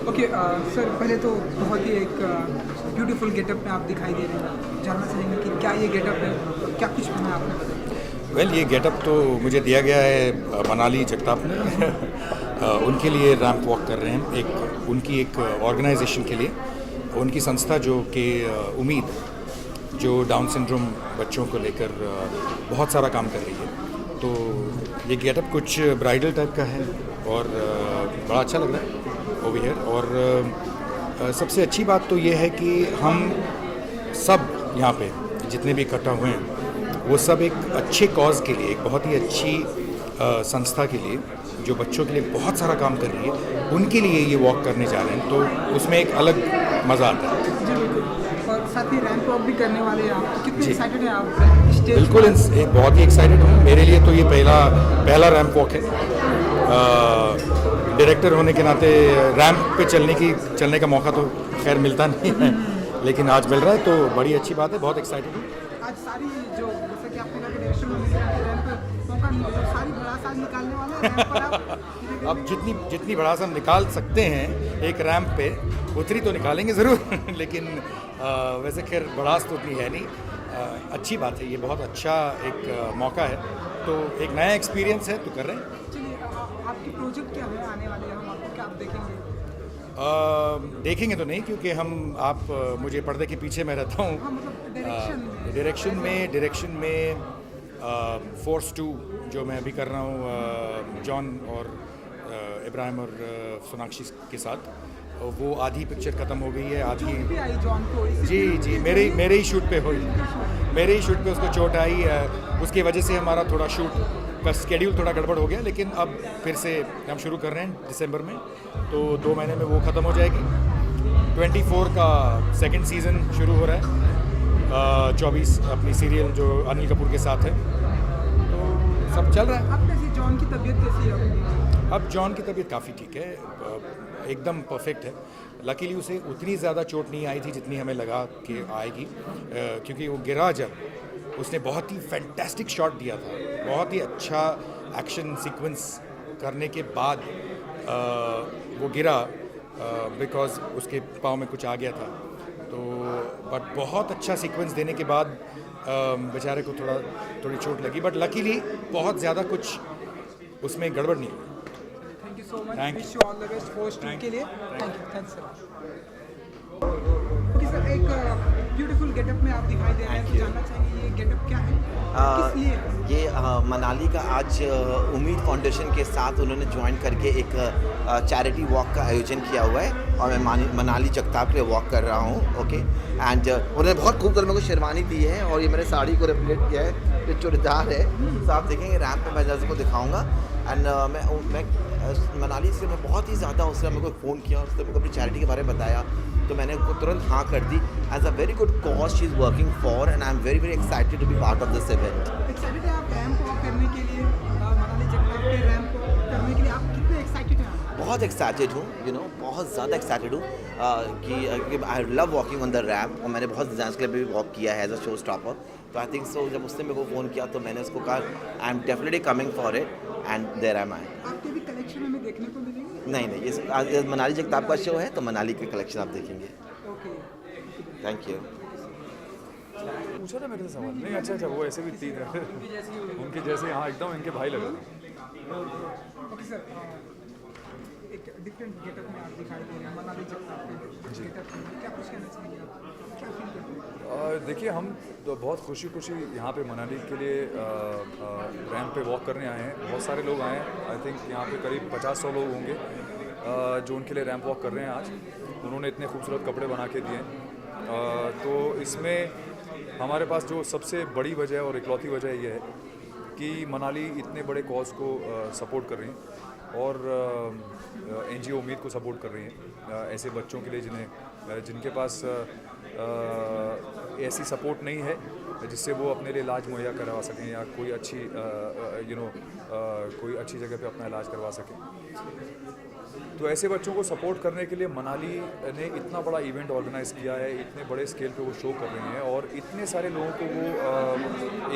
Okay sir, पहले तो बहुत ही एक ब्यूटीफुल गेटअप में आप दिखाई दे रहे हैं। जानना चाहेंगे कि क्या ये गेटअप है, क्या कुछ बना आपने बताया। वेल ये गेटअप तो मुझे दिया गया है मनाली जगताप ने उनके लिए रैंप वॉक कर रहे हैं, एक उनकी एक ऑर्गेनाइजेशन के लिए, उनकी संस्था जो कि उम्मीद जो डाउन सिंड्रोम बच्चों को लेकर बहुत सारा काम कर रही है। तो ये गेटअप कुछ ब्राइडल टाइप का है और बड़ा अच्छा लग रहा है ओवर हियर। और सबसे अच्छी बात तो ये है कि हम सब यहाँ पे जितने भी इकट्ठा हुए हैं वो सब एक अच्छे कॉज के लिए, एक बहुत ही अच्छी संस्था के लिए जो बच्चों के लिए बहुत सारा काम कर रही है, उनके लिए ये वॉक करने जा रहे हैं। तो उसमें एक अलग मज़ा आता है। जी बिल्कुल। और साथ ही रैंप वॉक भी करने वाले हैं आप, तो कितने एक्साइटेड हैं आप स्टेज? बिल्कुल बहुत ही एक्साइटेड हूँ। मेरे लिए तो ये पहला रैंप वॉक है। डायरेक्टर होने के नाते रैंप पे चलने का मौका तो खैर मिलता नहीं है, लेकिन आज मिल रहा है तो बड़ी अच्छी बात है। बहुत एक्साइटेड हूँ। आज सारी जो जैसे कि आपने कहा कि डायरेक्शन में रैंप पे मौका नहीं मिला, सारी भड़ास आज निकालने वाले हैं रैंप पर आप। अब जितनी भड़ास हम निकाल सकते हैं एक रैंप पे उतनी तो निकालेंगे ज़रूर लेकिन वैसे खैर भड़ास तो उतनी है नहीं। अच्छी बात है, ये बहुत अच्छा एक मौका है, तो एक नया एक्सपीरियंस है तो कर रहे हैं। चलिए, आपकी प्रोजेक्ट क्या है आने वाले हैं, हम आपको क्या आप देखेंगे? देखेंगे तो नहीं, क्योंकि मुझे पर्दे के पीछे मैं रहता हूँ। हाँ, मतलब डायरेक्शन में फोर्स 2 जो मैं अभी कर रहा हूँ जॉन और इब्राहिम और सोनाक्षी के साथ, वो आधी पिक्चर ख़त्म हो गई है, आधी भी आई जॉन को जी मेरे ही शूट पे हुई। मेरे ही शूट पे उसको चोट आई, उसकी वजह से हमारा थोड़ा शूट का स्केड्यूल थोड़ा गड़बड़ हो गया, लेकिन अब फिर से हम शुरू कर रहे हैं दिसंबर में, तो 2 महीने में वो ख़त्म हो जाएगी। 24 का सेकंड सीज़न शुरू हो रहा है, 24 अपनी सीरियल जो अनिल कपूर के साथ है, तो सब चल रहा है। अब कैसी जॉन की तबीयत कैसी है? अब जॉन की तबीयत काफ़ी ठीक है, एकदम परफेक्ट है। लकीली उसे उतनी ज़्यादा चोट नहीं आई थी जितनी हमें लगा कि आएगी, क्योंकि वो गिरा जब उसने बहुत ही फैंटास्टिक शॉट दिया था, बहुत ही अच्छा एक्शन सीक्वेंस करने के बाद वो गिरा बिकॉज उसके पाँव में कुछ आ गया था। तो बट बहुत अच्छा सीक्वेंस देने के बाद बेचारे को थोड़ी चोट लगी, बट लकीली बहुत ज़्यादा कुछ उसमें गड़बड़ नहीं हुई। Thank you so much, Thank you. Wish you all the best for street के लिए। Thanks sir. ओके सर, एक ब्यूटीफुल गेटअप में आप दिखाई दे रहे हैं, तो जानना चाहेंगे ये गेटअप क्या है, किस लिए? ये मनाली का आज उम्मीद फाउंडेशन के साथ उन्होंने ज्वाइन करके एक चैरिटी वॉक का आयोजन किया हुआ है, और मैं मनाली जगताप के लिए वॉक कर रहा हूँ। ओके, एंड उन्होंने बहुत खूबसूरत मेरे को शेरवानी दी है, और ये मेरे साड़ी को रिफ्लेक्ट किया है, ये चूड़ीदार है। तो आप देखेंगे रैंप पे मैं जैसे को दिखाऊंगा। एंड मैं मनाली से मैं बहुत ही ज़्यादा, उसने मेरे को फ़ोन किया, उसने मेरे को अपनी चैरिटी के बारे में बताया, तो मैंने उसको तुरंत हाँ कर दी। As a very good cause she is working for, and I am very excited to be part of this event. Excited है आप रैंप वॉक करने के लिए, मनाली जगताप पे रैंप वॉक करने के लिए आप कितने एक्साइटेड हैं? बहुत एक्साइटेड हूँ, बहुत ज़्यादा एक्साइटेड हूँ कि I love walking on the ramp, और मैंने बहुत डिज़ाइन के लिए भी वॉक किया है एज अ शो स्टॉपर। तो आई थिंक सो जब उसने मेरे को फ़ोन किया तो मैंने उसको कहा I am definitely coming for it, and there am I. आपके भी कलेक्शन हमें देखने को मिलेंगे? नहीं, ये मनाली जगताप का शो है, तो मनाली के कलेक्शन आप देखेंगे। Okay, thank you. पूछा था मेरे से सवाल नहीं। अच्छा वो ऐसे भी तीन है उनके जैसे, हाँ एकदम इनके भाई लगा। ओके सर, एक डिफरेंट गेटअप में आप दिखाई दे रहे हैं मनाली जगताप पे गेटअप में, क्या कुछ कहना चाहेंगे आप, क्या फील करते हैं? देखिए, हम तो बहुत खुशी यहाँ पे मनाली के लिए रैंप पे वॉक करने आए हैं। बहुत सारे लोग आए हैं, आई थिंक यहाँ पे करीब 50-100 लोग होंगे जो उनके लिए रैंप वॉक कर रहे हैं आज। उन्होंने इतने खूबसूरत कपड़े बना के दिए हैं। तो इसमें हमारे पास जो सबसे बड़ी वजह और इकलौती वजह यह है कि मनाली इतने बड़े कॉज को सपोर्ट कर रही हैं, और NGO उम्मीद को सपोर्ट कर रही हैं ऐसे बच्चों के लिए जिनके पास ऐसी सपोर्ट नहीं है जिससे वो अपने लिए इलाज मुहैया करवा सकें, या कोई अच्छी कोई अच्छी जगह पे अपना इलाज करवा सकें। तो ऐसे बच्चों को सपोर्ट करने के लिए मनाली ने इतना बड़ा इवेंट ऑर्गेनाइज़ किया है, इतने बड़े स्केल पे वो शो कर रहे हैं, और इतने सारे लोगों को वो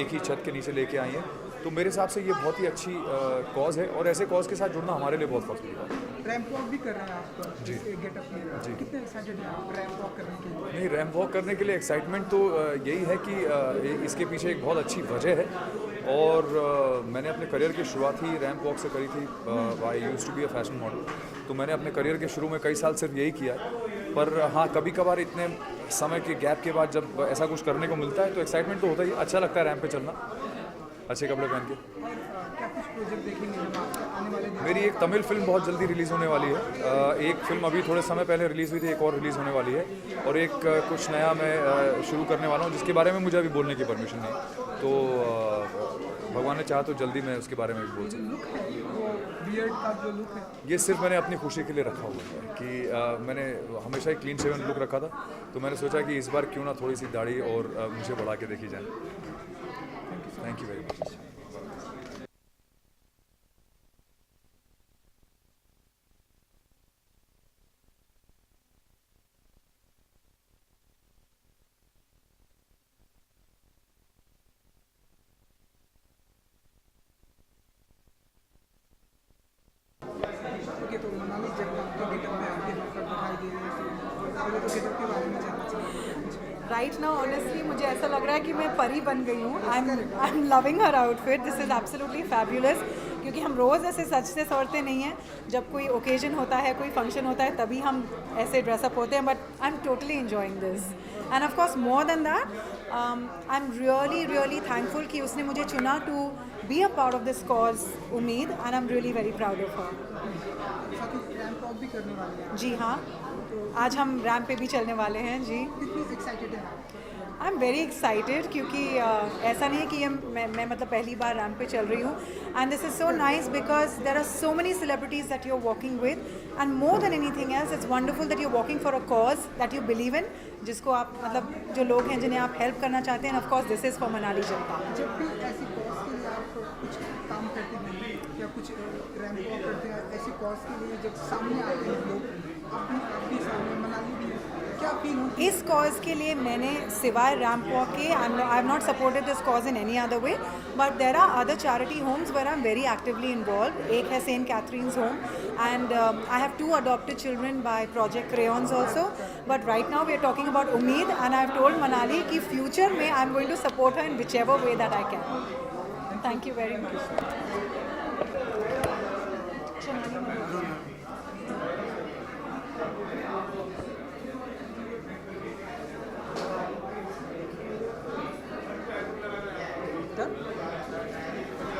एक ही छत के नीचे लेके आई हैं। तो मेरे हिसाब से ये बहुत ही अच्छी कॉज़ है, और ऐसे कॉज़ के साथ जुड़ना हमारे लिए बहुत फख्र की बात है। रैंप वॉक भी कर रहे हैं आप जी। गेटअप में, जी। कितने एक्साइटेड हैं आप रैंप वॉक करने के लिए? नहीं, रैंप वॉक करने के लिए एक्साइटमेंट तो यही है कि इसके पीछे एक बहुत अच्छी वजह है और मैंने अपने करियर की शुरुआत ही रैंप वॉक से करी थी। I used to be a fashion model, तो मैंने अपने करियर के शुरू में कई साल सिर्फ यही किया है। पर हाँ, कभी कभार इतने समय के गैप के बाद जब ऐसा कुछ करने को मिलता है तो एक्साइटमेंट तो होता ही, अच्छा लगता है रैंप पे चलना अच्छे कपड़े पहन के। और क्या कुछ प्रोजेक्ट देखेंगे हम आपके आने वाले दिन? मेरी एक तमिल फिल्म बहुत जल्दी रिलीज़ होने वाली है। एक फिल्म अभी थोड़े समय पहले रिलीज़ हुई थी, एक और रिलीज़ होने वाली है और एक कुछ नया मैं शुरू करने वाला हूँ जिसके बारे में मुझे अभी बोलने की परमिशन नहीं। तो भगवान ने चाहा तो जल्दी मैं उसके बारे में भी बोल सकता हूँ। लुक है वो बियर्ड का जो लुक है, ये सिर्फ मैंने अपनी खुशी के लिए रखा हुआ है कि मैंने हमेशा ही क्लीन शेवन लुक रखा था, तो मैंने सोचा कि इस बार क्यों ना थोड़ी सी दाढ़ी और मुझे बढ़ा के देखी जाए। Thank you very much. Okay, तो मनाली जगताप के गेटअप में आपके दिखाई दे रहे हैं, तो पहले तो गेटअप के बारे में जानना चाहिए। राइट नाउ ऑनेस्टली मुझे ऐसा लग रहा है कि मैं परी बन गई हूँ। I am loving her outfit, this is absolutely fabulous, क्योंकि हम रोज़ ऐसे सजते संवरते नहीं हैं। जब कोई ओकेजन होता है, कोई फंक्शन होता है, तभी हम ऐसे ड्रेसअप होते हैं, but I am totally enjoying this and of course more than that I am really thankful कि उसने मुझे चुना to be a part of this cause उम्मीद, and I am really very proud of her. साथ ही ramp walk भी करने वाले हैं, जी हाँ, आज हम रैम्प पे भी चलने वाले हैं। जी, कितनी एक्साइटेड हैं आप? आई एम वेरी एक्साइटेड क्योंकि ऐसा नहीं है कि मैं मतलब पहली बार रैम्प पे चल रही हूँ, and this is so nice because there are so many celebrities that you are walking with, and more than anything else it's wonderful that you are walking for a cause that you believe in, जिसको आप मतलब जो लोग हैं जिन्हें आप help करना चाहते हैं। Of course this is for Manali जनता। जब भी ऐसी कॉज के लिए आप कुछ काम करते हैं या कुछ रैंप वॉक करते हैं, ऐसी कॉज के लिए जब सामने आते हैं लोग, आपके सामने मनाली भी, क्या फील होती है? इस कॉज के लिए मैंने सिवाय रैम्प वॉक के I have not supported this cause in any other way, but there are other charity homes where I am very actively involve. एक है Saint Catherine's home, and I have 2 adopted children by Project Crayons also, but right now we are talking about Umeed, and I have told Manali कि future में I am going to support her in whichever way that I can. Thank you very much.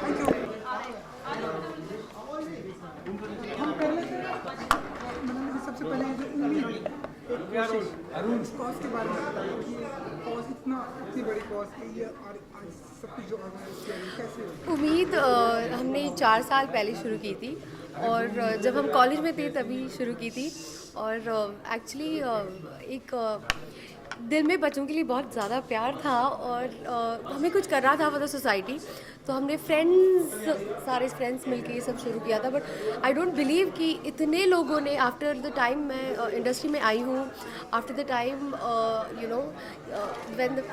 Thank you. हम पहले मनाली से सबसे पहले जो उम्मीद इस कॉज के बारे में बताइए कि कॉज इतनी बड़ी कॉज है ये, और आज सब कुछ जो ऑर्गेनाइज किया है कैसे? उम्मीद हमने 4 साल पहले शुरू की थी, और जब हम कॉलेज में थे तभी शुरू की थी, और एक्चुअली एक दिल में बच्चों के लिए बहुत ज़्यादा प्यार था, और हमें कुछ करना था फॉर द सोसाइटी, तो हमने सारे फ्रेंड्स मिलके ये सब शुरू किया था। बट आई डोंट बिलीव कि इतने लोगों ने आफ्टर द टाइम मैं इंडस्ट्री में आई हूँ, after the time you know when the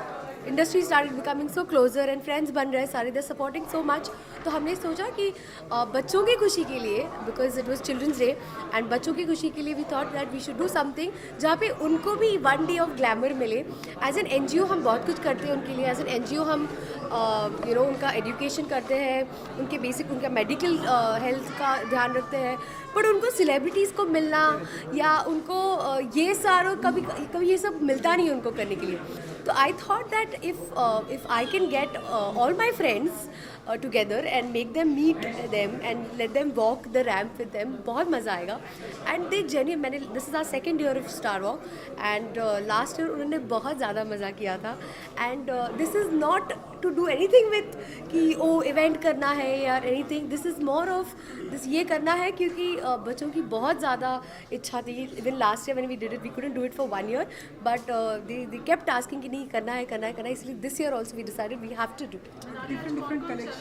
industry started becoming so closer and friends बन रहे सारे, दे सपोर्टिंग सो मच, तो हमने सोचा कि बच्चों की खुशी के लिए, because it was children's day, and बच्चों की खुशी के लिए we thought that we should do something जहाँ पे उनको भी 1 डे ऑफ ग्लैमर मिले। एज एन NGO हम बहुत कुछ करते हैं उनके लिए। एज एन NGO हम यू नो उनका एजुकेशन करते हैं, उनके बेसिक उनका मेडिकल हेल्थ का ध्यान रखते हैं, बट उनको सेलिब्रिटीज़ को मिलना या उनको ये सारा कभी ये सब मिलता नहीं है उनको करने के लिए। तो I thought that if I can get all my friends together and make them meet them and let them walk the ramp with them, बहुत मज़ा आएगा। and they genuinely, this is our 2nd year of Star Walk, and last year उन्होंने बहुत ज़्यादा मज़ा किया था, and this is not to do anything with कि इवेंट करना है या anything, this is more of this ये करना है क्योंकि बच्चों की बहुत ज़्यादा इच्छा थी। even last year when we did it we couldn't do it for 1 year, but they kept asking कि नहीं करना है, इसलिए this year also we decided we have to do it. Different collection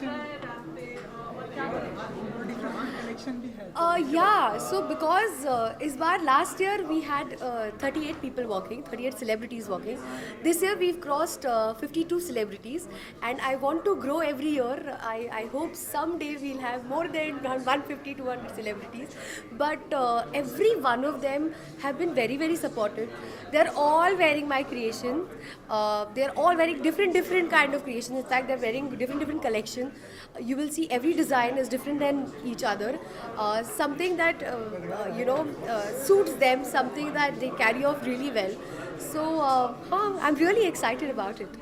competition भी है? Yeah, so because इस बार last year we had 38 people walking, 38 celebrities walking. This year we've crossed 52 celebrities, and I want to grow every year. I hope someday we'll have more than 150, 200 celebrities. But every one of them have been very, very supportive. They're all wearing my creation. They're all wearing different kind of creations. In fact, they're wearing different collection. You will see every design is different than each other. Something that suits them, something that they carry off really well. So I'm really excited about it.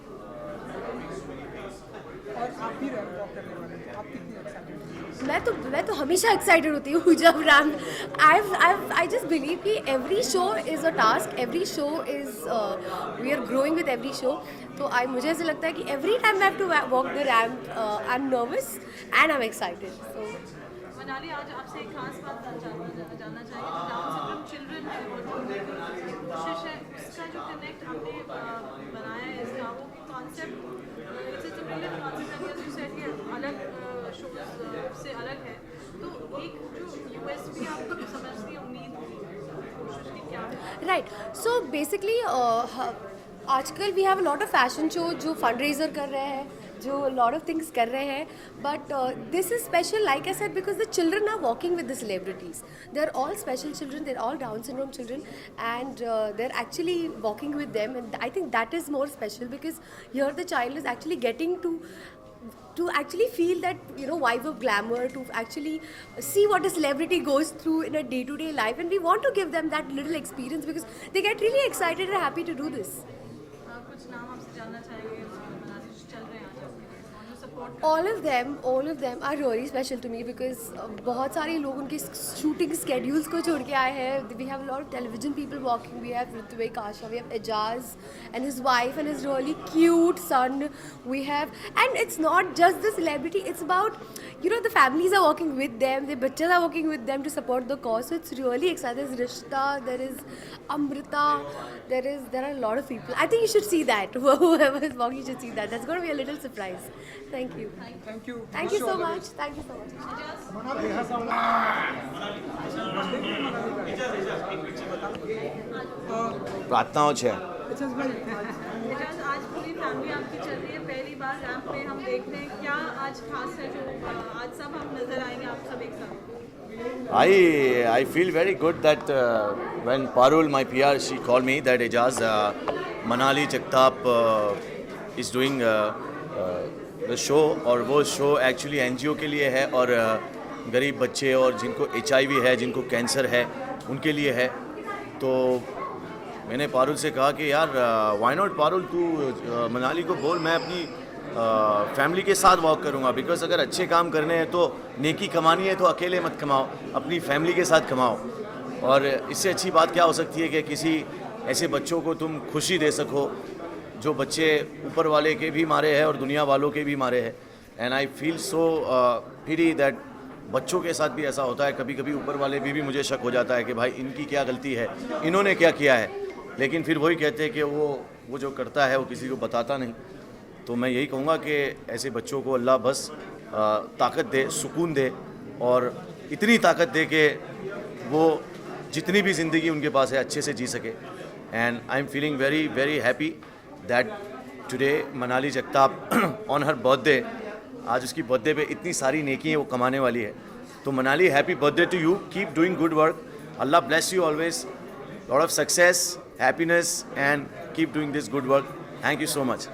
और आप भी ramp walk करने वाले हैं, आप कितनी excited? मैं तो हमेशा एक्साइटेड होती हूँ जब रैम्प आई जस्ट बिलीव कि every show is a task, every show is we are growing with every show. तो मुझे ऐसा लगता है कि every time I have to walk the ramp I am nervous and I am excited. So Manali, आज आपसे एक खास बात जानना चाहेंगे. डाउन सिंड्रोम चिल्ड्रन की कोशिश है, उसका जो कनेक्ट आपने बनाया है, इसका वो concept it's brilliant concept. You said कि अलग शोज से अलग है, तो एक जो यूएसपी आपको समझती है, उम्मीद कोशिश की क्या है? राइट. सो बेसिकली आजकल we have a lot of fashion show जो फंड रेजर कर रहे हैं, जो लॉट ऑफ थिंग्स कर रहे हैं. But this is special like I said because the children are walking with the celebrities. They are all special children, they are all Down syndrome children, and they are actually walking with them. And I think that is more special because here the child is actually getting to actually feel that, you know, vibe of glamour, to actually see what a celebrity goes through in a day-to-day life, and we want to give them that little experience because they get really excited and happy to do this. कुछ नाम आपसे जानना चाहेंगे मनाली चल रहे हैं आज आपके support? All of them are really special to me because बहुत सारे लोग उनके shooting schedules को छोड़ के आए हैं. We have a lot of television people walking. We have Ritvik, Asha, we have Ejaz and his wife and his really cute son. We have, and it's not just the celebrity. It's about, you know, the families are walking with them. The bachchas are walking with them to support the cause. So it's really exciting. There's Rishta, there is Amrita, there are a lot of people. I think you should see that. Whoever is walking should see that. That's going to be a little surprise. Thank you. Thank you. Thank you so much. Thank you so much. प्रार्थनाओं છે. एजाज भाई, एजाज, आज पूरी family आपकी चल रही है, पहली बार ramp पे हम देखते हैं, क्या आज खास है जो आज सब हम नजर आएंगे आप सब एक साथ? I feel very good that when Parul, my PR, she called me that Ejaz, Manali Jagtap is doing the show, और वो शो एक्चुअली NGO के लिए है और गरीब बच्चे और जिनको HIV है, जिनको कैंसर है, उनके लिए है. तो मैंने पारुल से कहा कि यार व्हाई नॉट पारुल, तू मनाली को बोल मैं अपनी फैमिली के साथ वॉक करूँगा. बिकॉज अगर अच्छे काम करने हैं तो नेकी कमानी है तो अकेले मत कमाओ, अपनी फैमिली के साथ कमाओ. और इससे अच्छी बात क्या हो सकती है कि किसी ऐसे बच्चों को तुम खुशी दे सको जो बच्चे ऊपर वाले के भी मारे हैं और दुनिया वालों के भी मारे हैं. And I feel so pity that बच्चों के साथ भी ऐसा होता है. कभी कभी ऊपर वाले भी मुझे शक हो जाता है कि भाई इनकी क्या गलती है, इन्होंने क्या किया है. लेकिन फिर वही कहते हैं कि वो जो करता है वो किसी को बताता नहीं. तो मैं यही कहूँगा कि ऐसे बच्चों को अल्लाह बस ताकत दे, सुकून दे, और इतनी ताकत दे कि वो जितनी भी ज़िंदगी उनके पास है अच्छे से जी सके. And I am feeling very very happy that today Manali Jagtap on her birthday, आज उसकी बर्थडे पे इतनी सारी नेकी है वो कमाने वाली है. तो Manali, happy birthday to you, keep doing good work, अल्लाह bless you always, lot of success, happiness, and keep doing this good work. Thank you so much.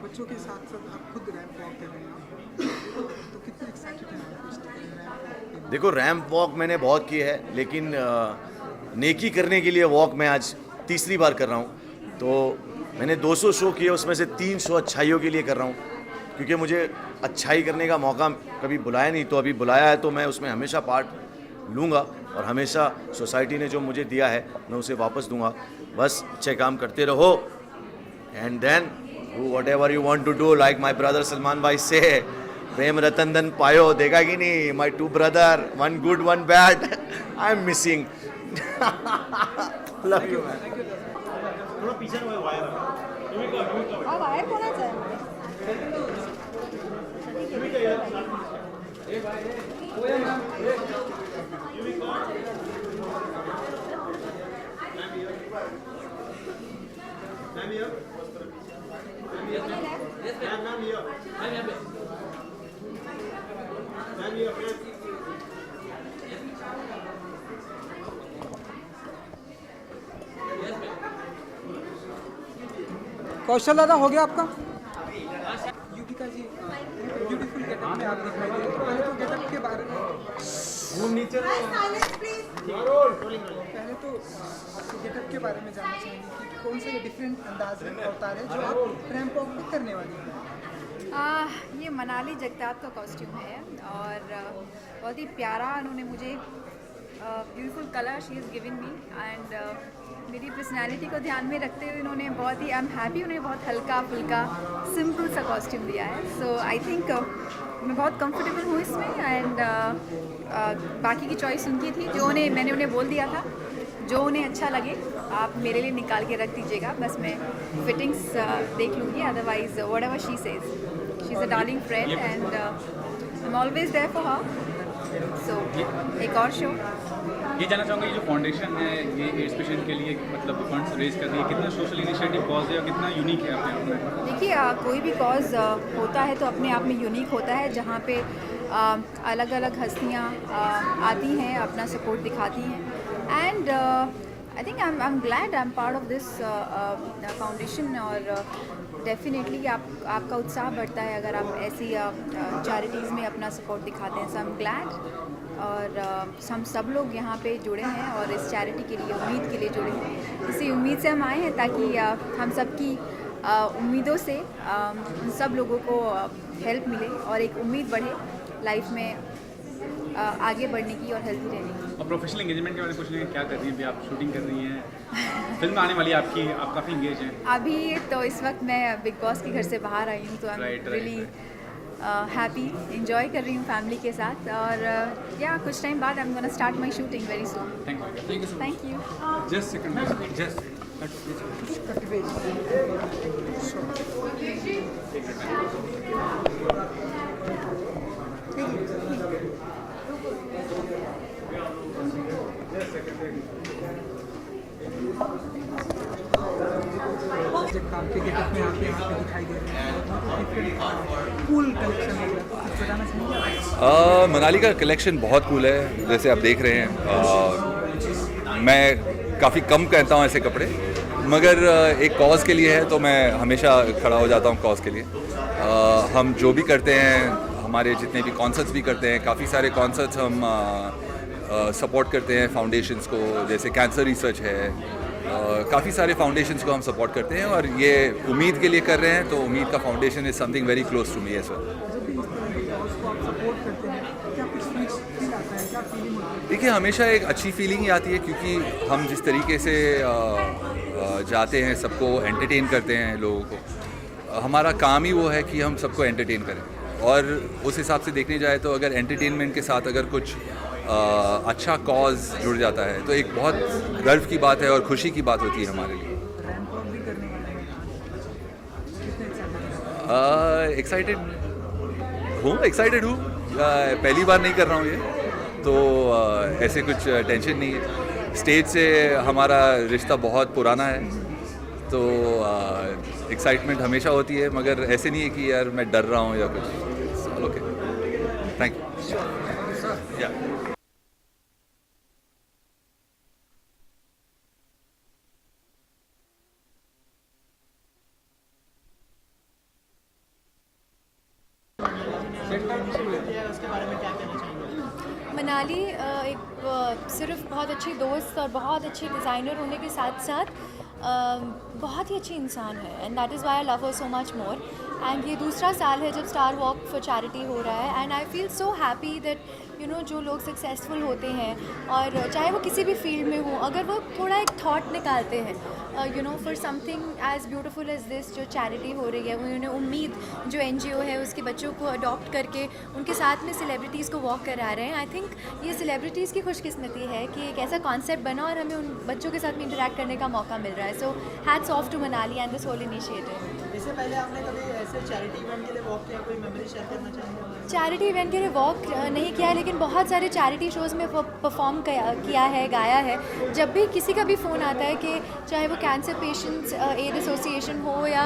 बच्चों के साथ साथ आप खुद रैंप वॉक कर रहे हैं, तो कितने एक्साइटेड हैं आप इस रैंप वॉक? देखो, रैंप वॉक मैंने बहुत की है, लेकिन नेकी करने के लिए वॉक मैं आज तीसरी बार कर रहा हूँ. तो मैंने 200 शो किए, उसमें से 300 अच्छाइयों के लिए कर रहा हूँ, क्योंकि मुझे अच्छाई करने का मौका कभी बुलाया नहीं. तो अभी बुलाया है तो मैं उसमें हमेशा पार्ट लूँगा, और हमेशा सोसाइटी ने जो मुझे दिया है मैं उसे वापस दूँगा. बस अच्छे काम करते रहो, and then do whatever you want to do. Like my brother Salman भाई से, प्रेम रतन धन पायो, देखा कि नहीं, my 2 brother, 1 good 1 bad, I am missing. Love you man. Kaushal दादा हो गया आपका? युविका जी ब्यूटीफुल गेटअप में आप दिखाई दे रहे हैं। पहले तो गेटअप के बारे में पहले तो आपके गेटअप के बारे में जानना चाहेंगे कि कौन सा ये डिफरेंट अंदाज में अवतार है जो आप रैंप वॉक में करने वाली हैं। ये मनाली जगताप का कॉस्ट्यूम है और बहुत ही प्यारा उन्होंने मुझे beautiful colour she is giving me and मेरी पर्सनालिटी को ध्यान में रखते हुए उन्होंने बहुत ही आई एम हैप्पी उन्हें बहुत हल्का फुल्का सिंपल सा कॉस्ट्यूम दिया है। सो आई थिंक मैं बहुत कंफर्टेबल हूँ इसमें एंड बाकी की चॉइस उनकी थी। मैंने उन्हें बोल दिया था जो उन्हें अच्छा लगे आप मेरे लिए निकाल के रख दीजिएगा, बस मैं फिटिंग्स देख लूँगी, otherwise whatever she says she is a darling friend and I am always there for her. So एक और शो ये जानना चाहूँगा, ये जो फाउंडेशन है ये एड्स पेशेंट के लिए मतलब फंड्स रेज कर रही है, कितना सोशल इनिशिएटिव कॉज है और कितना यूनिक है अपने आप में? देखिए कोई भी कॉज होता है तो अपने आप में यूनिक होता है, जहाँ पे अलग अलग हस्तियाँ आती हैं अपना सपोर्ट दिखाती हैं and I think I am glad I am part of this foundation और डेफिनेटली आपका उत्साह बढ़ता है अगर आप ऐसी चैरिटीज़ में अपना सपोर्ट दिखाते हैं। सो आई एम ग्लैड और हम सब लोग यहाँ पे जुड़े हैं और इस चैरिटी के लिए उम्मीद के लिए जुड़े हैं। इसी उम्मीद से हम आए हैं ताकि हम सबकी उम्मीदों से सब लोगों को हेल्प मिले और एक उम्मीद बढ़े लाइफ में आगे बढ़ने की और हेल्थी रहने की। और प्रोफेशनल एंगेजमेंट के बारे में कुछ नहीं, क्या कर रही हैं अभी आप? शूटिंग कर रही हैं, फिल्म आने वाली है आपकी, आप काफ़ी इंगेज हैं अभी तो इस वक्त मैं बिग बॉस के घर से बाहर आई हूँ तो I am really happy, enjoy कर रही हूँ फैमिली के साथ और या कुछ टाइम बाद I am gonna start my shooting very soon. Thank you. Just second just Jagtap के गेटअप में आप यहाँ पे दिखाई दे रहे हैं, कूल कलेक्शन है, कुछ बताना चाहेंगे? मनाली का कलेक्शन बहुत कूल है, जैसे आप देख रहे हैं। मैं काफ़ी कम पहनता हूँ ऐसे कपड़े, मगर एक कॉज के लिए है तो मैं हमेशा खड़ा हो जाता हूँ कॉज के लिए। हम जो भी करते हैं, हमारे जितने भी कॉन्सर्ट्स भी करते हैं, काफ़ी सारे कॉन्सर्ट्स हम सपोर्ट करते हैं फाउंडेशंस को, जैसे कैंसर रिसर्च है, काफ़ी सारे फाउंडेशंस को हम सपोर्ट करते हैं और ये उम्मीद के लिए कर रहे हैं, तो उम्मीद का foundation is something very close to me as well. जब भी इस तरह के कॉज को आप सपोर्ट करते हैं क्या कुछ फील आता है, क्या फीलिंग होती है? देखिए, हमेशा एक अच्छी फीलिंग ही आती है क्योंकि हम जिस तरीके से जाते हैं, सबको एंटरटेन करते हैं लोगों को, हमारा काम ही वो है कि हम सबको एंटरटेन करें और उस हिसाब से देखने जाए तो अगर एंटरटेनमेंट के साथ अगर कुछ अच्छा कॉज जुड़ जाता है तो एक बहुत गर्व की बात है और खुशी की बात होती है हमारे लिए। रैंप वॉक भी करने वाले हैं, कितने एक्साइटेड? एक्साइटेड हूँ, पहली बार नहीं कर रहा हूँ ये, तो ऐसे कुछ टेंशन नहीं है। स्टेज से हमारा रिश्ता बहुत पुराना है, तो एक्साइटमेंट हमेशा होती है, मगर ऐसे नहीं है कि यार मैं डर रहा हूँ या कुछ। Okay, thank you. मनाली एक सिर्फ बहुत अच्छी दोस्त और बहुत अच्छी डिज़ाइनर होने के साथ साथ बहुत ही अच्छी इंसान है and that is why I love her so much more. And ये दूसरा साल है जब स्टार वॉक फॉर चैरिटी हो रहा है and I feel so happy that you know जो लोग सक्सेसफुल होते हैं और चाहे वो किसी भी फील्ड में हो, अगर वो थोड़ा एक थॉट निकालते हैं you know for something as beautiful as this जो चैरिटी हो रही है, उन्होंने उम्मीद जो NGO है उसके बच्चों को अडॉप्ट करके उनके साथ में सेलिब्रिटीज़ को वॉक करा रहे हैं। आई थिंक ये सेलिब्रिटीज़ की खुशकिस्मती है कि एक ऐसा कॉन्सेप्ट बना और हमें उन बच्चों के साथ में इंटरेक्ट करने का मौका मिल रहा है। So hats off to Manali and this whole initiative. इससे पहले आपने कभी ऐसे चैरिटी इवेंट के लिए वॉक किया, कोई मेमोरी शेयर करना चाहेंगे? चैरिटी इवेंट के लिए वॉक नहीं किया है, लेकिन बहुत सारे चैरिटी शोज़ में परफॉर्म किया है, गाया है। जब भी किसी का भी फ़ोन आता है कि चाहे वो कैंसर पेशेंट्स एड एसोसिएशन हो या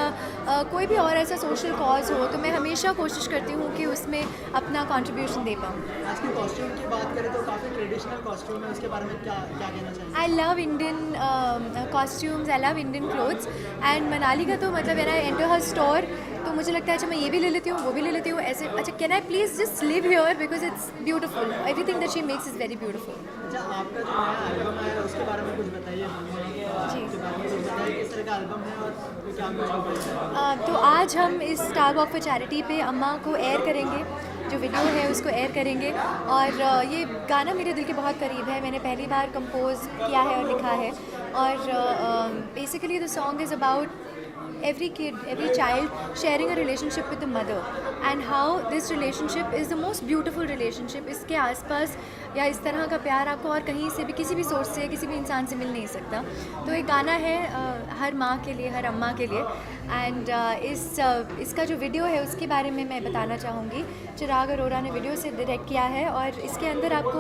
कोई भी और ऐसा सोशल कॉज हो, तो मैं हमेशा कोशिश करती हूँ कि उसमें अपना कंट्रीब्यूशन दे पाऊँ। आज की कॉस्ट्यूम की बात करें तो काफ़ी ट्रेडिशनल कॉस्ट्यूम है, उसके बारे में क्या क्या कहना चाहेंगे? I love Indian costumes, I love Indian clothes and Manali का तो मतलब when I enter her store तो मुझे लगता है अच्छा मैं ये भी ले लेती हूँ, वो भी ले लेती हूँ, ऐसे अच्छा can I please just live here because it's beautiful, everything that she makes is very beautiful. अच्छा, आपका जो नया एल्बम है उसके बारे में कुछ बताइए। जी। उसके बारे में कुछ बताइए, किस तरह का एल्बम है और क्या कुछ? तो आज हम इस स्टार वॉक फॉर चैरिटी पे अम्मा को एयर करेंगे, जो वीडियो है उसको एयर करेंगे। और ये गाना मेरे दिल के बहुत करीब है, मैंने पहली बार कंपोज किया है और लिखा है। और basically the song is about every kid, every child sharing a relationship with the mother and how this relationship is the most beautiful relationship. इसके आसपास या इस तरह का प्यार आपको और कहीं से भी किसी भी सोर्स से किसी भी इंसान से मिल नहीं सकता। तो एक गाना है हर माँ के लिए, हर अम्मा के लिए। एंड इसका जो वीडियो है उसके बारे में मैं बताना चाहूँगी। चिराग अरोरा ने वीडियो से डायरेक्ट किया है और इसके अंदर आपको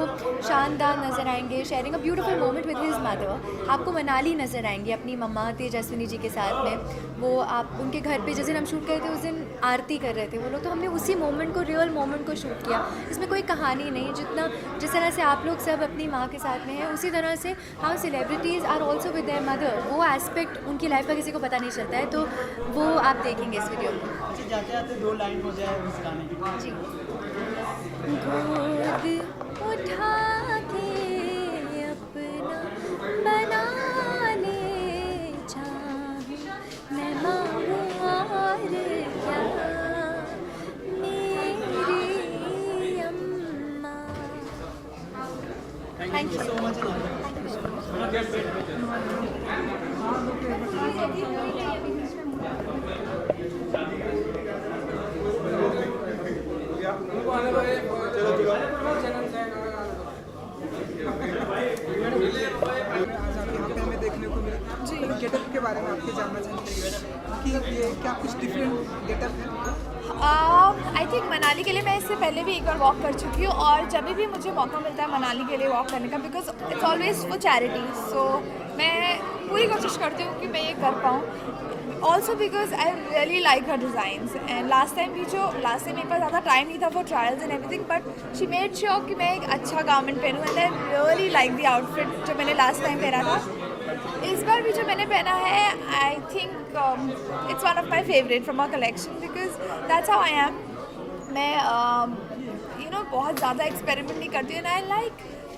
शानदार नज़र आएंगे, sharing a beautiful moment with his mother. आपको मनाली नज़र आएंगी अपनी मम्मा तेजस्विनी जी के साथ में। वो आप उनके घर पे जिस दिन हम शूट कर रहे थे उस दिन आरती कर रहे थे वो लोग, तो हमने उसी मोमेंट को, रियल मोमेंट को शूट किया। इसमें कोई कहानी नहीं, जिस तरह से आप लोग सब अपनी माँ के साथ में हैं उसी तरह से how celebrities are also with their mother. वो एस्पेक्ट उनकी लाइफ का किसी को पता नहीं चलता है, तो वो आप देखेंगे इस वीडियो में। अच्छा, जाते जाते 2 लाइन हो जाए उस गाने की। जी। गोद उठा के अपना बना ले चाहूं मैं मांगू और क्या मेरी अम्मा। Thank you so much. आज आप यहाँ पे हमें देखने को मिले गेटअप के बारे में आपके जानना चाहते हैं कि ये क्या कुछ डिफरेंट गेटअप है? आई थिंक मनाली के लिए मैं इससे पहले भी एक बार वॉक कर चुकी हूँ और जब भी मुझे मौका मिलता है मनाली के लिए वॉक करने का, because it's always for charity, so मैं पूरी कोशिश करती हूँ कि मैं ये कर पाऊँ। Also because I really like her designs and last time मेरे पास ज़्यादा टाइम नहीं था for trials and everything, but she made sure कि मैं एक अच्छा गारमेंट पहनूँ and I really like the outfit जो मैंने लास्ट टाइम पहना था। इस बार भी जो मैंने पहना है I think it's one of my favourite from our collection because that's how I am. मैं बहुत ज़्यादा एक्सपेरिमेंट नहीं करती हूँ एंड आई लाइक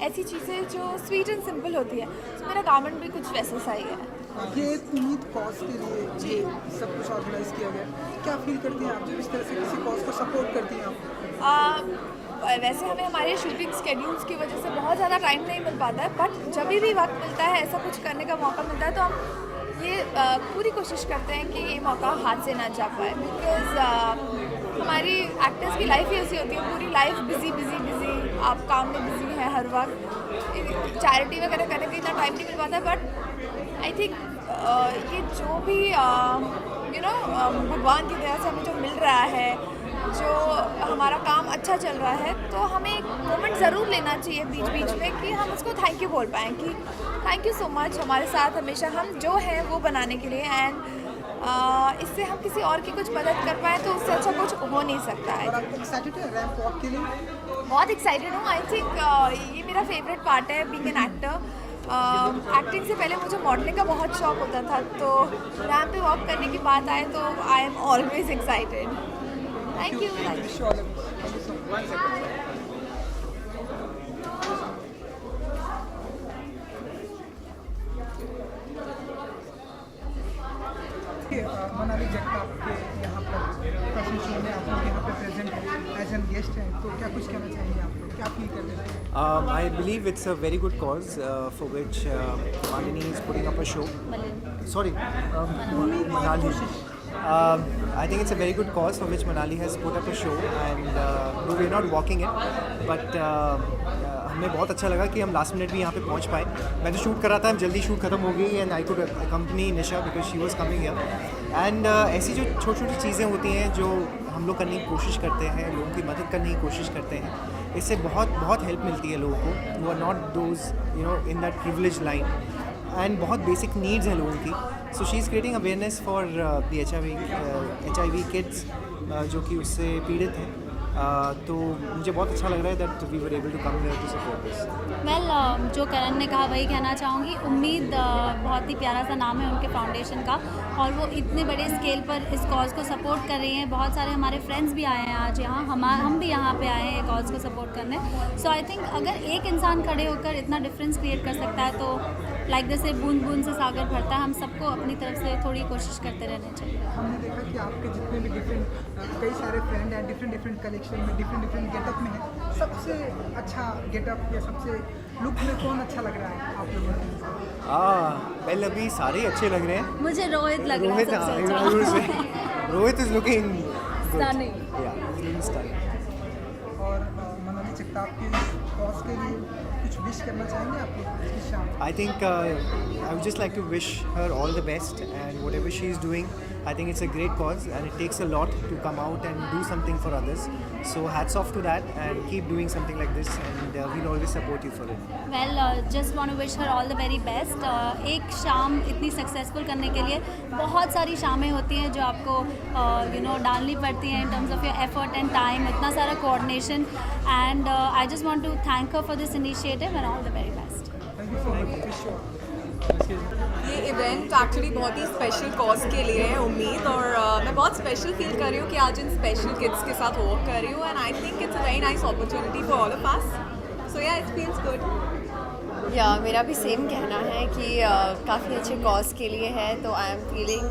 ऐसी चीज़ें जो स्वीट एंड सिंपल होती है, तो मेरा गारमेंट भी कुछ वैसा सा ही है। ये एक उम्मीद कॉज के लिए ये सब कुछ ऑर्गेनाइज किया गया, क्या फील करती हैं आप जब इस तरह से किसी कॉज को सपोर्ट करती हैं आप? वैसे हमें हमारे शूटिंग स्केड्यूल्स की वजह से बहुत ज़्यादा टाइम नहीं मिल पाता है, बट जब भी वक्त मिलता है, ऐसा कुछ करने का मौका मिलता है, तो हम ये पूरी कोशिश करते हैं कि ये मौका हाथ से ना जा पाए। बिकॉज हमारी एक्टर्स की लाइफ ही ऐसी होती है, पूरी लाइफ बिजी, आप काम में बिजी हैं हर वक्त, चैरिटी वगैरह करने का इतना टाइम नहीं मिल पाता है। बट आई थिंक ये जो भी भगवान की दया से हमें जो मिल रहा है, जो हमारा काम अच्छा चल रहा है, तो हमें एक मोमेंट ज़रूर लेना चाहिए बीच बीच में कि हम उसको थैंक यू बोल पाएँ कि थैंक यू सो मच हमारे साथ हमेशा हम जो हैं वो बनाने के लिए। एंड इससे हम किसी और की कुछ मदद कर पाएँ तो उससे अच्छा कुछ हो नहीं सकता है। और आप एक्साइटेड हैं रैंप वॉक के लिए? बहुत एक्साइटेड हूँ। आई थिंक ये मेरा फेवरेट पार्ट है बीइंग एन एक्टर। एक्टिंग से पहले मुझे मॉडलिंग का बहुत शौक होता था, तो रैंप पे वॉक करने की बात आए तो I am always excited. Thank you. Manali Jagtap के यहाँ पर फैशन शो में आप लोग यहाँ पे प्रेजेंट हैं एज एन गेस्ट हैं, तो क्या कुछ कहना चाहेंगे आप लोग, क्या फील कर रहे हैं? I believe it's a very good cause for which Malini is putting up a show. Sorry, Manali. I think it's a very good cause for which Manali has put up a show, and we're not walking it, but हमें बहुत अच्छा लगा कि हम last minute भी यहाँ पे पहुँच पाए। मैं तो शूट कर रहा था, जल्दी शूट खत्म हो गई, and I could accompany Nisha because she was coming here. And ऐसी जो छोटी छोटी चीज़ें होती हैं जो हम लोग करने की कोशिश करते हैं, लोगों की मदद करने की कोशिश करते हैं, इससे बहुत बहुत हेल्प मिलती है लोगों को वो are not those in that privilege line, and बहुत बेसिक नीड्स हैं लोगों की. So she is creating awareness for the HIV kids जो कि उससे पीड़ित हैं. तो मुझे बहुत अच्छा लग रहा है that we were able to come here to support this. Well जो करण ने कहा वही कहना चाहूँगी. उम्मीद बहुत ही प्यारा सा नाम है उनके फाउंडेशन का, और वो इतने बड़े स्केल पर इस कॉज को सपोर्ट कर रही हैं. बहुत सारे हमारे फ्रेंड्स भी आए हैं आज यहाँ, हम भी यहाँ पे आए हैं कॉज को सपोर्ट करने. सो आई थिंक अगर एक इंसान खड़े होकर इतना डिफरेंस क्रिएट कर सकता है तो लाइक जैसे बूंद बूंद से सागर भरता है, हम सबको अपनी तरफ से थोड़ी कोशिश करते रहना चाहिए. हमने देखा कि आपके जितने भी डिफरेंट कई सारे फ्रेंड हैं, डिफरेंट कलेक्शन में, डिफरेंट गेटअप में है. सबसे अच्छा गेटअप या सबसे लुक में कौन अच्छा लग रहा है आप लोगों को? वेल अभी सारे ही अच्छे लग रहे हैं. मुझे रोहित लग रहा है सबसे अच्छा. Rohit is looking Stunning. और मनाली जगताप के कॉज के लिए कुछ विश करना चाहेंगे आप लोग आज की शाम? I think I would just like to wish her all the best, and whatever she is doing, I think it's a great cause and it takes a lot to come out and do something for others. So hats off to that, and keep doing something like this, and we'll always support you for it. Well just want to wish her all the very best. एक शाम इतनी successful करने के लिए बहुत सारी शामें होती हैं जो आपको डालनी पड़ती हैं in terms of your effort and time, इतना सारा coordination, and I just want to thank her for this initiative and all the very best. Thank you so much. ये इवेंट एक्चुअली बहुत ही स्पेशल कॉज के लिए है उम्मीद, और मैं बहुत स्पेशल फील कर रही हूँ कि आज इन स्पेशल किड्स के साथ वर्क कर रही हूँ, and I think it's a very nice opportunity for all of us. So yeah it feels good. या मेरा भी सेम कहना है कि काफ़ी अच्छे कॉज के लिए है, तो I am feeling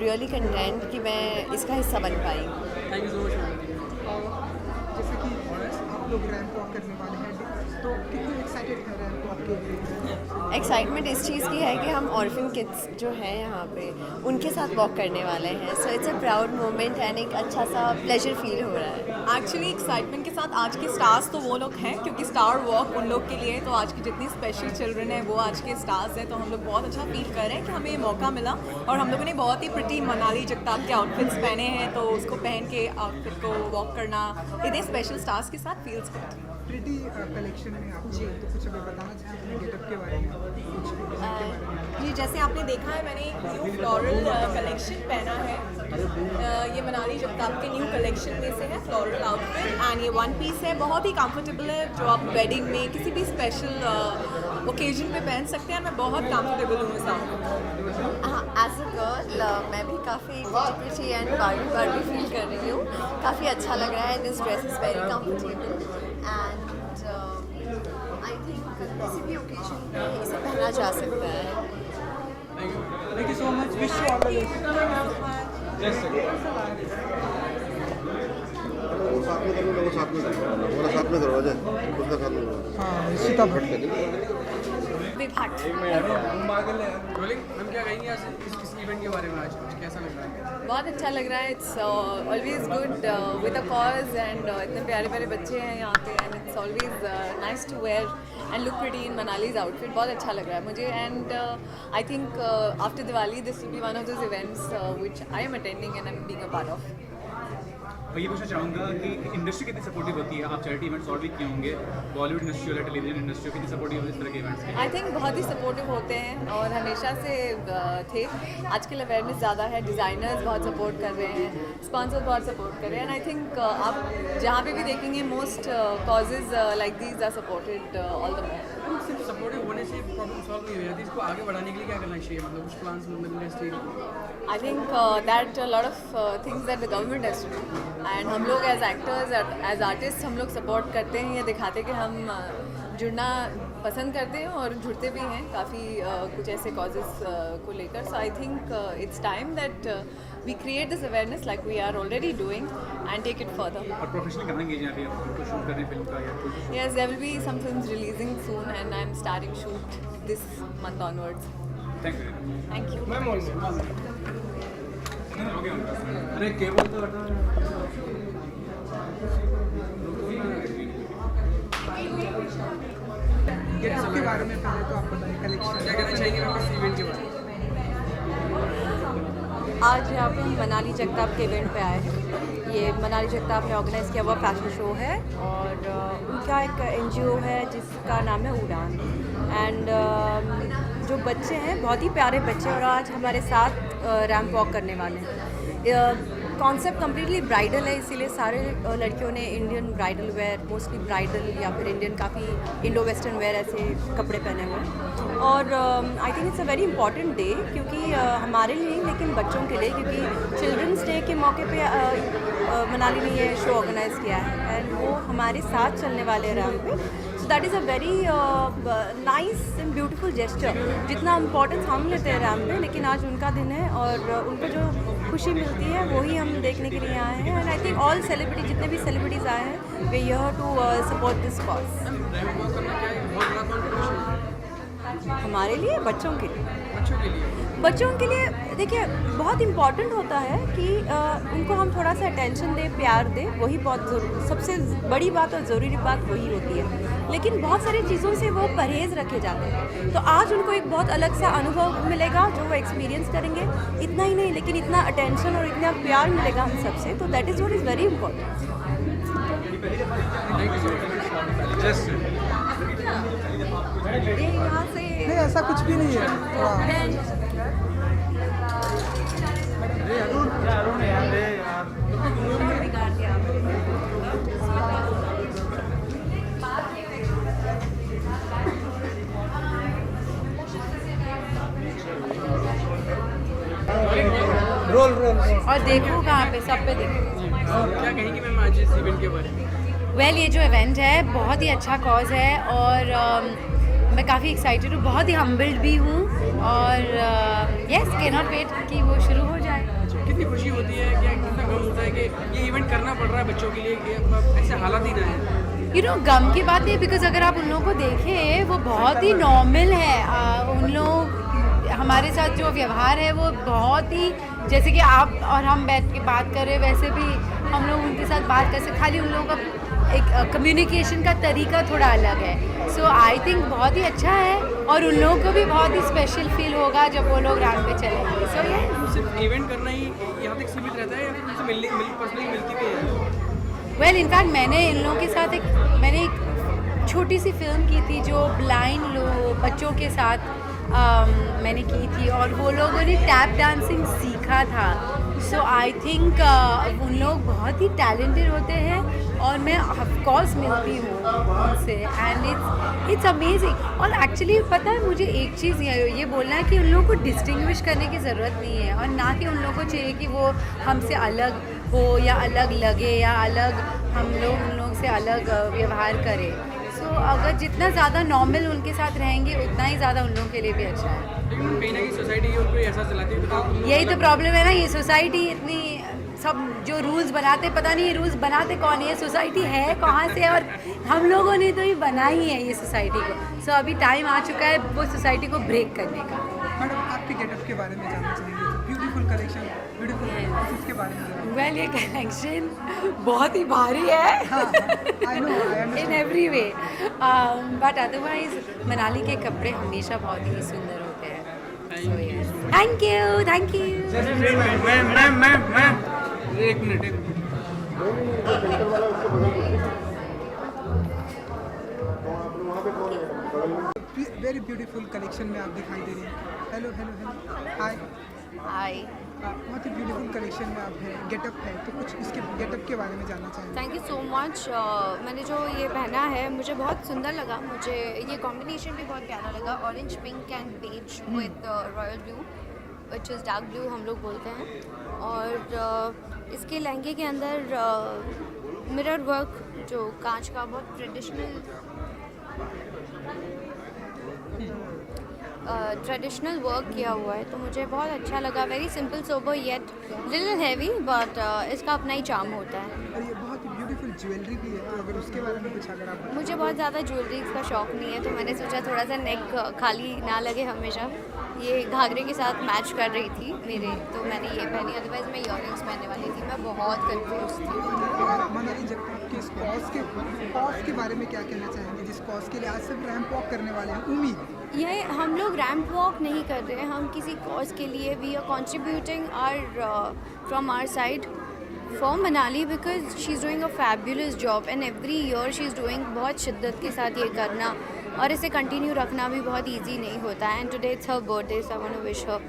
really content कि मैं इसका हिस्सा बन पाई. Thank you so much. जैसे कि आप लोग रैंप वॉक करने वाले हैं, तो कितने एक्साइटेड हैं रैंप वॉक के लिए? एक्साइटमेंट इस चीज़ की है कि हम ऑर्फन किड्स जो हैं यहाँ पे उनके साथ वॉक करने वाले हैं. So it's a proud moment and एक अच्छा सा प्लेजर फील हो रहा है. एक्चुअली एक्साइटमेंट के साथ आज के स्टार्स तो वो लोग हैं, क्योंकि स्टार वॉक उन लोग के लिए है, तो आज की जितनी स्पेशल चिल्ड्रन है वो आज के स्टार्स हैं. तो हम लोग बहुत अच्छा फील कर रहे हैं कि हमें ये मौका मिला, और हम लोगों ने बहुत ही प्रिटी मनाली जगताप के आउटफिट्स पहने हैं, तो उसको पहन के आउटफिट को वॉक करना इतने स्पेशल स्टार्स के साथ फील्स गुड. प्रिटी कलेक्शन में आप लोग तो कुछ अगर बताना चाहेंगे गेटअप के बारे में, कुछ डिज़ाइन के बारे में? जी, जैसे आपने देखा है मैंने एक न्यू फ्लोरल कलेक्शन पहना है. ये मनाली जगताप के न्यू कलेक्शन में से है फ्लोरल आउटफिट, एंड ये वन पीस है, बहुत ही कंफर्टेबल है, जो आप वेडिंग में किसी भी स्पेशल ओकेजन पे पहन सकते हैं. मैं बहुत कंफर्टेबल हूँ इस आउटफिट. एज अ गर्ल मैं भी काफ़ी प्रिटी एंड बार्बी फील कर रही हूँ. काफ़ी अच्छा लग रहा है. This dress is very comfortable, and I think किसी भी ओकेजन पे इसे पहना जा सकता है. Thank you so much. Wish you all the best. हाँ, सीता भट्ट. हम क्या कहेंगे इस इवेंट के बारे में आज कैसा लग रहा है? बहुत अच्छा लग रहा है. It's always good with a cause, and इतने प्यारे प्यारे बच्चे हैं यहाँ पे, and it's always nice to wear and look pretty in Manali's outfit. बहुत अच्छा लग रहा है मुझे, and I think after Diwali this will be one of those events which I am attending and I am being a part of. मैं ये पूछना चाहूँगा कि इंडस्ट्री कितनी सपोर्टिव होती है? आप चैरिटी इवेंट्स और भी किए होंगे, बॉलीवुड इंडस्ट्री और टेलीविजन इंडस्ट्री कितनी सपोर्टिव होती है इस तरह के इवेंट्स के? आई थिंक बहुत ही सपोर्टिव होते हैं, और हमेशा से थे. आजकल अवेयरनेस ज़्यादा है, डिज़ाइनर्स बहुत सपोर्ट कर रहे हैं, स्पॉन्सर्स बहुत सपोर्ट कर रहे हैं, एंड आई थिंक आप जहाँ पे भी देखेंगे most causes like these are supported all the more. सिर्फ सपोर्टिव होने से प्रॉब्लम सॉल्व नहीं हो जाती, इसको आगे बढ़ाने के लिए क्या करना चाहिए? मतलब कुछ plans industry? I think that a lot of things that the government has to do, and हम लोग as actors, as artists हम लोग support करते हैं, ये दिखाते हैं कि हम जुड़ना पसंद करते हैं और जुड़ते भी हैं काफ़ी कुछ ऐसे causes को लेकर. So I think it's time that we create this awareness like we are already doing and take it further. और प्रोफेशनल कहाँ engage हैं अभी आप उनको शूट करने फिल्म का या कुछ? Yes, there will be some films releasing soon, and I'm starting shoot this month onwards. Thank you. Thank you. अरे केबल तो हटा. गेटअप के बारे में पहले तो आप बताइए, कलेक्शन क्या कहना चाहिए इस इवेंट के बारे में? आज यहाँ पे हम मनाली जगताप के इवेंट पे आए हैं। ये मनाली जगताप ने ऑर्गेनाइज़ किया हुआ फैशन शो है और उनका एक NGO है जिसका नाम है उड़ान। एंड जो बच्चे हैं बहुत ही प्यारे बच्चे और आज हमारे साथ रैंप वॉक करने वाले हैं। कॉन्सेप्ट कम्प्लीटली ब्राइडल है, इसीलिए सारे लड़कियों ने Indian bridal where, mostly bridal या फिर इंडियन काफ़ी इंडो वेस्टर्न वेयर ऐसे कपड़े पहने हुए हैं। और आई think it's a very important day, क्योंकि हमारे लिए नहीं लेकिन बच्चों के लिए, क्योंकि चिल्ड्रंस डे के मौके पे मनाली ने ये शो ऑर्गेनाइज़ किया है एंड वो हमारे साथ चलने वाले हैं रैंप पे। So that is a very nice and beautiful gesture. जितना इम्पोर्टेंस हम लेते हैं रैंप पे, लेकिन आज उनका दिन है और उनको जो खुशी मिलती है वही हम देखने के लिए आए हैं। And I think all celebrity, जितने भी सेलिब्रिटीज़ आए हैं, वे here to support this cause. हमारे लिए, बच्चों के लिए देखिए बहुत इम्पॉर्टेंट होता है कि उनको हम थोड़ा सा अटेंशन दें, प्यार दें, वही बहुत सबसे बड़ी बात और ज़रूरी बात वही होती है। लेकिन बहुत सारी चीज़ों से वो परहेज़ रखे जाते हैं, तो आज उनको एक बहुत अलग सा अनुभव मिलेगा जो वो एक्सपीरियंस करेंगे। इतना ही नहीं लेकिन इतना अटेंशन और इतना प्यार मिलेगा हम सबसे, तो that is what is very important. ये यहाँ से नहीं, ऐसा कुछ भी नहीं है। रोल और देखो कहाँ पे, सब पे देखो। क्या कहेंगी मैम आज इस इवेंट के बारे में? वेल, ये जो इवेंट है बहुत ही अच्छा कॉज है और मैं काफ़ी एक्साइटेड हूँ, बहुत ही हम्बल्ड भी हूँ और यस, कैन नॉट वेट कि वो शुरू हो जाए। कितनी खुशी होती है, क्या कितना गम होता है कि ये इवेंट करना पड़ रहा है बच्चों के लिए, कि ऐसे हालात ही ना है। यू नो, गम की बात नहीं, बिकॉज अगर आप उन लोगों को देखें वो बहुत ही नॉर्मल है। उन लोग हमारे साथ जो व्यवहार है वो बहुत ही, जैसे कि आप और हम बैठ के बात कर रहे वैसे भी हम लोग उनके साथ बात कर सकते, खाली उन लोगों का एक कम्युनिकेशन का तरीका थोड़ा अलग है। सो आई थिंक बहुत ही अच्छा है और उन लोगों को भी बहुत ही स्पेशल फील होगा जब वो लोग रैंप पे चलेंगे। सो ये सिर्फ इवेंट करना ही यहाँ तक सीमित रहता है या फिर उनसे पर्सनली मिलती भी है? वेल, इनफैक्ट मैंने इन लोगों के साथ मैंने एक छोटी सी फिल्म की थी जो ब्लाइंड बच्चों के साथ मैंने की थी और वो लोगों ने टैप डांसिंग सीखा था। सो आई थिंक उन लोग बहुत ही टैलेंटेड होते हैं और मैं ऑफकोर्स मिलती हूँ उनसे एंड इट्स अमेजिंग। और एक्चुअली पता है मुझे एक चीज़ ये बोलना है कि उन लोगों को डिस्टिंग्विश करने की ज़रूरत नहीं है और ना कि उन लोगों को चाहिए कि वो हमसे अलग हो या अलग लगे या अलग हम लोग उन लोगों से अलग व्यवहार करें। सो अगर जितना ज़्यादा नॉर्मल उनके साथ रहेंगे उतना ही ज़्यादा उन लोगों के लिए भी अच्छा है। लेकिन कहीं ना कहीं सोसाइटी उनको एहसास दिलाती है। यही तो प्रॉब्लम है ना, ये सोसाइटी इतनी सब जो रूल्स बनाते, पता नहीं ये रूल्स बनाते कौन है, ये सोसाइटी है कहाँ से, और हम लोगों ने तो ही बनाई है ये सोसाइटी को। सो अभी टाइम आ चुका है वो सोसाइटी को ब्रेक करने का। मैडम, आपके गेटअप के बारे में जानना चाहेंगे। ब्यूटीफुल कलेक्शन, ब्यूटीफुल इसके बारे में। वेल, ये कलेक्शन बहुत ही भारी है in every way, but otherwise Manali के कपड़े हमेशा बहुत ही सुंदर होते हैं। Thank you. मैम एक मिनट। वेरी ब्यूटीफुल कलेक्शन में आप दिखाई दे रही हैं। Hello hi. बहुत ही ब्यूटीफुल कलेक्शन में आप हैं, गेटअप है, तो कुछ इसके गेटअप के बारे में जानना चाहेंगे। Thank you so much. मैंने जो ये पहना है मुझे बहुत सुंदर लगा, मुझे ये कॉम्बिनेशन भी बहुत प्यारा लगा, orange pink and beige with royal blue which is dark blue हम लोग बोलते हैं। और इसके लहंगे के अंदर मिरर वर्क जो कांच का बहुत ट्रेडिशनल वर्क किया हुआ है, तो मुझे बहुत अच्छा लगा। Very simple sober yet little heavy, but इसका अपना ही चार्म होता है। और ये बहुत ही ब्यूटीफुल ज्वेलरी भी है, तो अगर उसके बारे में कुछ अगर आप। मुझे बहुत ज़्यादा ज्वेलरी का शौक़ नहीं है, तो मैंने सोचा थोड़ा सा नेक खाली ना लगे हमेशा, ये घाघरे के साथ मैच कर रही थी मेरे, तो मैंने ये पहनी। अदरवाइज मैं ईयरिंग्स पहनने वाली थी, मैं बहुत कंफ्यूज थी। मनाली जगताप के इस कॉज के बारे में क्या कहना चाहेंगे, जिस कॉज के लिए आज सब रैंप वॉक करने वाले हैं? उम्मीद ये हम लोग रैम्प वॉक नहीं कर रहे हैं, हम किसी कॉज के लिए we are contributing our from our side for Manali because she is doing a fabulous job and every year she is doing बहुत शिद्दत के साथ ये करना और इसे कंटिन्यू रखना भी बहुत ईजी नहीं होता है. And today it's her birthday so I want to wish her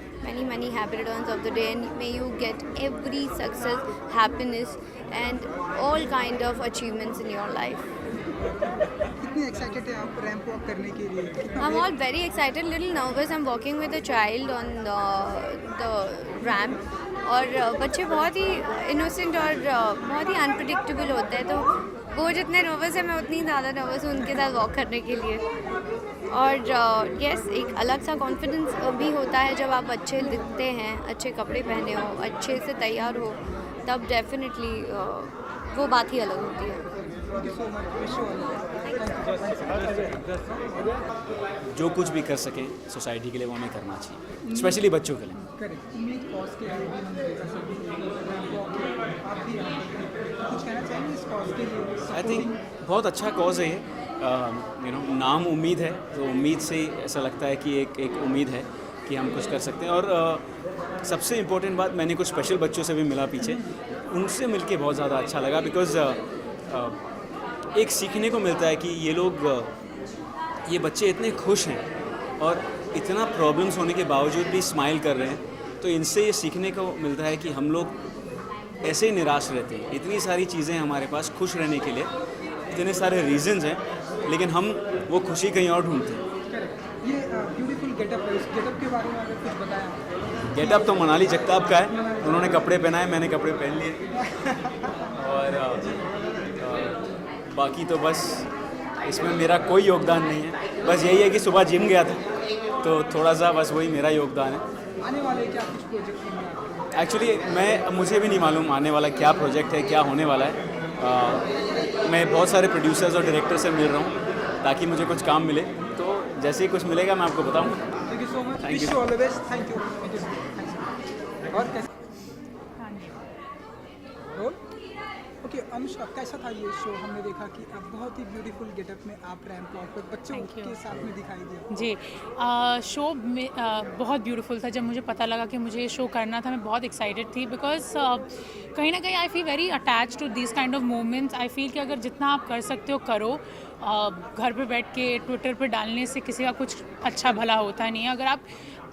many happy returns of the day and may you get every success, happiness and all kind of achievements in your life. कितनी excited है आप ramp walk करने के लिए? I'm all very excited, little nervous. I'm walking with a child on the ramp और बच्चे बहुत ही innocent और बहुत ही unpredictable होते हैं, तो वो जितने नर्वस है मैं उतनी ज़्यादा नर्वस हूँ उनके साथ वॉक करने के लिए. और यस एक अलग सा कॉन्फिडेंस भी होता है जब आप अच्छे दिखते हैं, अच्छे कपड़े पहने हो, अच्छे से तैयार हो, तब डेफिनेटली वो बात ही अलग होती है. जो कुछ भी कर सकें सोसाइटी के लिए वो हमें करना चाहिए, स्पेशली बच्चों के लिए. करेक्ट. उम्मीद कॉज के लिए भी हमने देखा सभी आप भी कुछ कहना चाहेंगे इस कॉज के लिए? आई थिंक बहुत अच्छा कॉज है ये. नाम उम्मीद है, तो उम्मीद से ही ऐसा लगता है कि एक उम्मीद है कि हम कुछ कर सकते हैं. और सबसे इम्पोर्टेंट बात, मैंने कुछ स्पेशल बच्चों से भी मिला पीछे, उनसे मिलके बहुत ज़्यादा अच्छा लगा बिकॉज़ एक सीखने को मिलता है कि ये बच्चे इतने खुश हैं और इतना प्रॉब्लम्स होने के बावजूद भी स्माइल कर रहे हैं. तो इनसे ये सीखने को मिलता है कि हम लोग ऐसे ही निराश रहते हैं. इतनी सारी चीज़ें हमारे पास खुश रहने के लिए, इतने सारे रीजंस हैं, लेकिन हम वो खुशी कहीं और ढूंढते हैं. ये ब्यूटीफुल गेटअप है, उस गेटअप के बारे में अगर कुछ बताया. गेटअप तो मनाली जगताप का है, उन्होंने कपड़े पहनाए, मैंने कपड़े पहन लिए और बाकी तो बस इसमें मेरा कोई योगदान नहीं है. बस यही है कि सुबह जिम गया था, तो थोड़ा सा बस वही मेरा योगदान है. आने वाले क्या कुछ प्रोजेक्ट? एक्चुअली मुझे भी नहीं मालूम आने वाला क्या प्रोजेक्ट है, क्या होने वाला है. मैं बहुत सारे प्रोड्यूसर्स और डायरेक्टर से मिल रहा हूँ ताकि मुझे कुछ काम मिले, तो जैसे ही कुछ मिलेगा मैं आपको बताऊँगा. Thank you so much. Wish you all the best. Thank you. और कैसे रोल? ओके अनुष्का, कैसा था ये शो? हमने देखा कि आप बहुत ही ब्यूटीफुल गेटअप में आप रैंप वॉक पर बच्चों के साथ में दिखाई दिए. जी, शो में बहुत ब्यूटीफुल था. जब मुझे पता लगा कि मुझे ये शो करना था, मैं बहुत एक्साइटेड थी बिकॉज कहीं ना कहीं I feel very attach to this kind of moments. I feel कि अगर जितना आप कर सकते हो करो. घर पे बैठ के ट्विटर पे डालने से किसी का कुछ अच्छा भला होता नहीं है.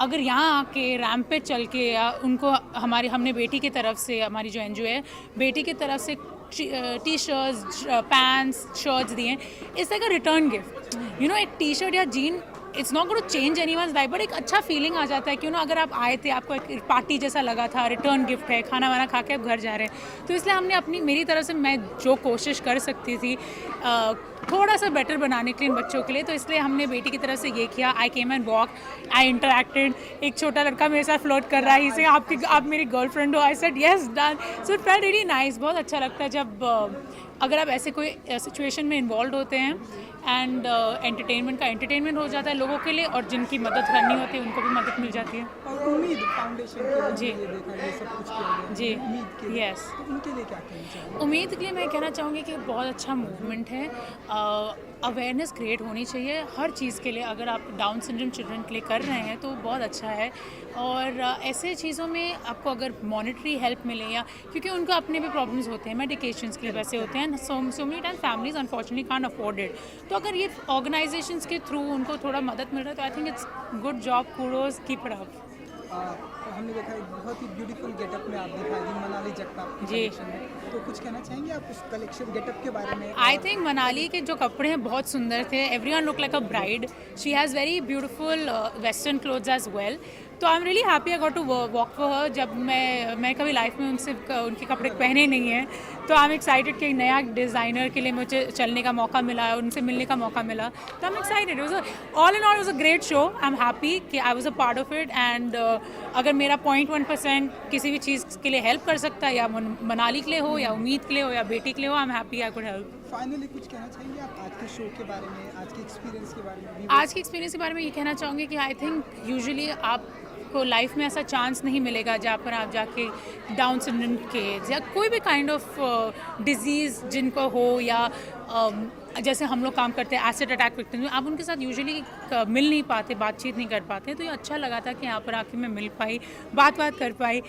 अगर यहाँ आके रैंप पे चल के या उनको हमने बेटी की तरफ से, हमारी जो एनजीओ है बेटी की तरफ से टी शर्ट्स, पैंट्स, शर्ट्स दिए, it's like a return gift. एक टी शर्ट या jean it's not going to change anyone's life, but एक अच्छा फीलिंग आ जाता है कि अगर आप आए थे, आपको एक पार्टी जैसा लगा था, रिटर्न गिफ्ट है, खाना वाना खा के आप घर जा रहे हैं. तो इसलिए हमने मेरी तरफ से मैं जो कोशिश कर सकती थी थोड़ा सा बेटर बनाने के लिए इन बच्चों के लिए, तो इसलिए हमने बेटी की तरफ से ये किया. I came and walk, I interacted. एक छोटा लड़का मेरे साथ फ्लोट कर रहा है, इसे आप मेरी गर्लफ्रेंड हो. I said yes done. So it felt really nice. बहुत अच्छा लगता है जब अगर आप ऐसे कोई सिचुएशन में इन्वॉल्व होते हैं एंड एंटरटेनमेंट हो जाता है लोगों के लिए, और जिनकी मदद करनी होती है उनको भी मदद मिल जाती है. और उम्मीद फाउंडेशन के जी लिए देखा ये सब कुछ किया गया. जी उम्मीद के लिए, यस, तो उनके लिए क्या कहना चाहिए? उम्मीद के लिए मैं कहना चाहूँगी कि बहुत अच्छा मूवमेंट है. अवेयरनेस क्रिएट होनी चाहिए हर चीज़ के लिए. अगर आप डाउन सिंड्रोम चिल्ड्रन के लिए कर रहे हैं तो बहुत अच्छा है. और ऐसे चीज़ों में आपको अगर मॉनेटरी हेल्प मिले, या क्योंकि उनको अपने भी प्रॉब्लम्स होते हैं, मेडिकेशंस के लिए वैसे होते हैं, so many time families unfortunately can't afford it. तो अगर ये ऑर्गेनाइजेशंस के थ्रू उनको थोड़ा मदद मिल रहा है तो आई think it's good job. Kudos, keep it up. हमने देखा एक बहुत ही ब्यूटीफुल गेटअप में आप दिखाई दी मनाली जगताप जी. में, तो कुछ कहना चाहेंगे आप उस कलेक्शन गेटअप के बारे में? आई थिंक मनाली के जो कपड़े हैं बहुत सुंदर थे. Everyone look like a bride. She has very beautiful western clothes as well. तो I am really happy I got to walk for her. जब मैं कभी लाइफ में उनके कपड़े पहने नहीं हैं, तो आई एम एक्साइटेड कि एक नया डिज़ाइनर के लिए मुझे चलने का मौका मिला, उनसे मिलने का मौका मिला. तो I am excited. All in all was a great show. I am happy कि I was a part of it. And अगर मेरा 0.1% किसी भी चीज़ के लिए हेल्प कर सकता है, या मनाली के लिए हो, या उम्मीद के लिए हो, या बेटी के लिए हो, आई am happy I could help. Finally कुछ कहना चाहेंगे आप आज के शो के बारे में, आज के एक्सपीरियंस के बारे में? आज के एक्सपीरियंस के बारे में ये कहना चाहूँगी कि आई थिंक यूजुअली आपको लाइफ में ऐसा चांस नहीं मिलेगा जहाँ पर आप जाके डाउन सिंड्रोम के या कोई भी काइंड ऑफ डिजीज़ जिनको हो, या जैसे हम लोग काम करते हैं एसिड अटैक विक्टिम्स में, आप उनके साथ यूजुअली मिल नहीं पाते, बातचीत नहीं कर पाते, तो ये अच्छा लगा था कि यहाँ पर आके मैं मिल पाई, बात कर पाई।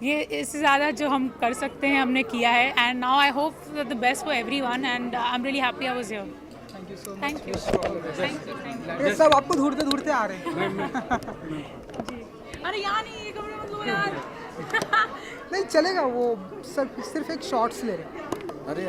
ये इससे ज़्यादा जो हम कर सकते हैं हमने किया है, and now I hope the best for everyone and I am really happy I was here. Thank you so much. Thank you. ये सब आपको ढूंढते आ रहे हैं। अरे यहाँ नहीं, ये कमरे मत लो यार। नहीं चलेगा, वो सिर्फ एक शॉर्ट्स ले रहे हैं। अरे